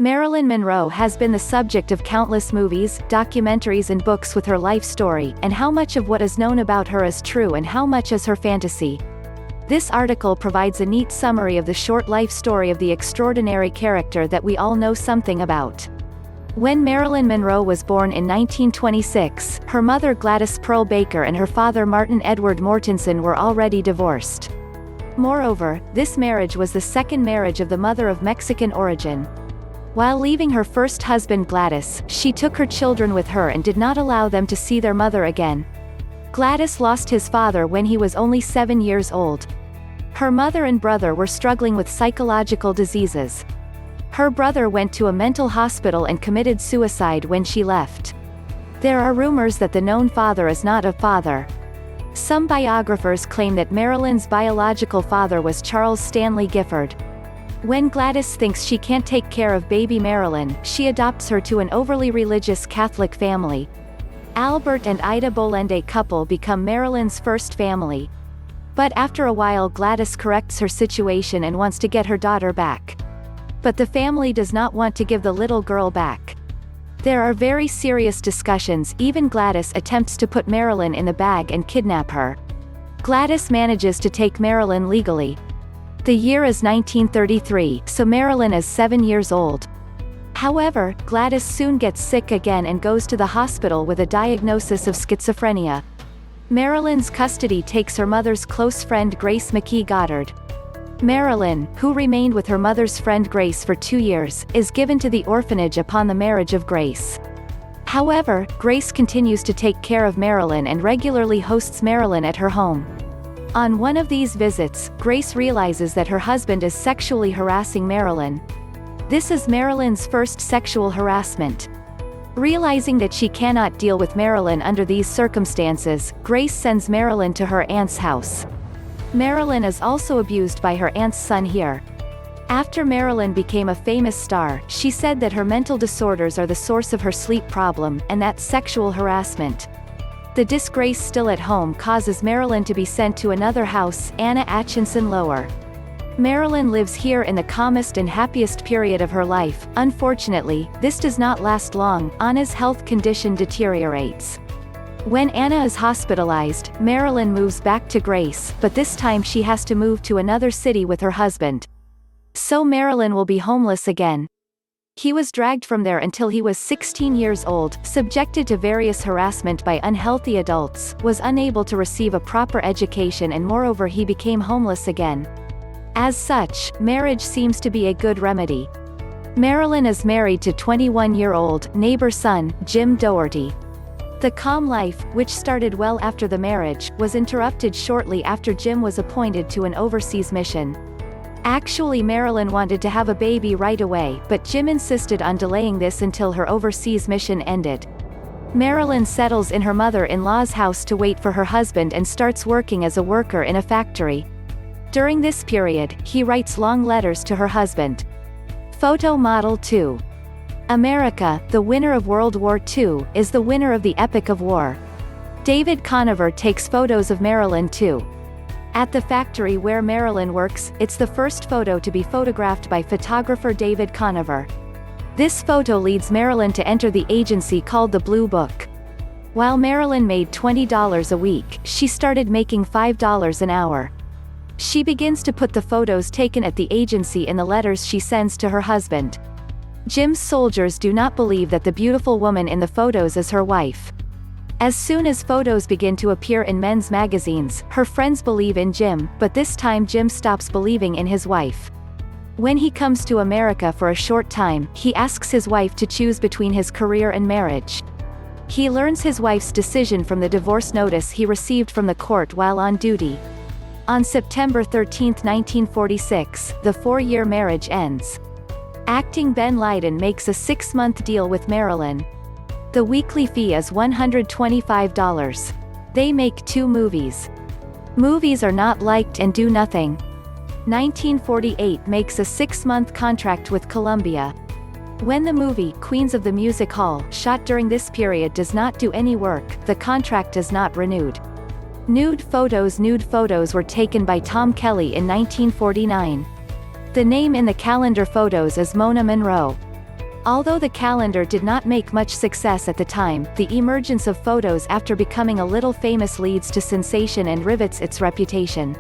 Marilyn Monroe has been the subject of countless movies, documentaries and books with her life story, and how much of what is known about her is true and how much is her fantasy. This article provides a neat summary of the short life story of the extraordinary character that we all know something about. When Marilyn Monroe was born in 1926, her mother Gladys Pearl Baker and her father Martin Edward Mortensen were already divorced. Moreover, this marriage was the second marriage of the mother of Mexican origin. While leaving her first husband Gladys, she took her children with her and did not allow them to see their mother again. Gladys lost his father when he was only 7 years old. Her mother and brother were struggling with psychological diseases. Her brother went to a mental hospital and committed suicide when she left. There are rumors that the known father is not a father. Some biographers claim that Marilyn's biological father was Charles Stanley Gifford. When Gladys thinks she can't take care of baby Marilyn, she adopts her to an overly religious Catholic family. Albert and Ida Bolende couple become Marilyn's first family. But after a while Gladys corrects her situation and wants to get her daughter back. But the family does not want to give the little girl back. There are very serious discussions, even Gladys attempts to put Marilyn in the bag and kidnap her. Gladys manages to take Marilyn legally. The year is 1933, so Marilyn is 7 years old. However, Gladys soon gets sick again and goes to the hospital with a diagnosis of schizophrenia. Marilyn's custody takes her mother's close friend Grace McKee Goddard. Marilyn, who remained with her mother's friend Grace for 2 years, is given to the orphanage upon the marriage of Grace. However, Grace continues to take care of Marilyn and regularly hosts Marilyn at her home. On one of these visits, Grace realizes that her husband is sexually harassing Marilyn. This is Marilyn's first sexual harassment. Realizing that she cannot deal with Marilyn under these circumstances, Grace sends Marilyn to her aunt's house. Marilyn is also abused by her aunt's son here. After Marilyn became a famous star, she said that her mental disorders are the source of her sleep problem, and that sexual harassment. The disgrace still at home causes Marilyn to be sent to another house, Anna Atchison Lower. Marilyn lives here in the calmest and happiest period of her life. Unfortunately, this does not last long. Anna's health condition deteriorates. When Anna is hospitalized, Marilyn moves back to Grace, but this time she has to move to another city with her husband. So Marilyn will be homeless again. He was dragged from there until he was 16 years old, subjected to various harassment by unhealthy adults, was unable to receive a proper education, and moreover he became homeless again. As such, marriage seems to be a good remedy. Marilyn is married to 21-year-old neighbor son, Jim Doherty. The calm life, which started well after the marriage, was interrupted shortly after Jim was appointed to an overseas mission. Actually, Marilyn wanted to have a baby right away, but Jim insisted on delaying this until her overseas mission ended. Marilyn settles in her mother-in-law's house to wait for her husband and starts working as a worker in a factory. During this period, he writes long letters to her husband. Photo Model 2. America, the winner of World War II, is the winner of the Epic of War. David Conover takes photos of Marilyn too. At the factory where Marilyn works, it's the first photo to be photographed by photographer David Conover. This photo leads Marilyn to enter the agency called the Blue Book. While Marilyn made $20 a week, she started making $5 an hour. She begins to put the photos taken at the agency in the letters she sends to her husband. Jim's soldiers do not believe that the beautiful woman in the photos is her wife. As soon as photos begin to appear in men's magazines, her friends believe in Jim, but this time Jim stops believing in his wife. When he comes to America for a short time, he asks his wife to choose between his career and marriage. He learns his wife's decision from the divorce notice he received from the court while on duty. On September 13, 1946, the 4-year marriage ends. Acting Ben Lydon makes a 6-month deal with Marilyn. The weekly fee is $125. They make 2 movies. Movies are not liked and do nothing. 1948 makes a 6-month contract with Columbia. When the movie Queens of the Music Hall, shot during this period, does not do any work, the contract is not renewed. Nude photos were taken by Tom Kelly in 1949. The name in the calendar photos is Mona Monroe. Although the calendar did not make much success at the time, the emergence of photos after becoming a little famous leads to sensation and rivets its reputation.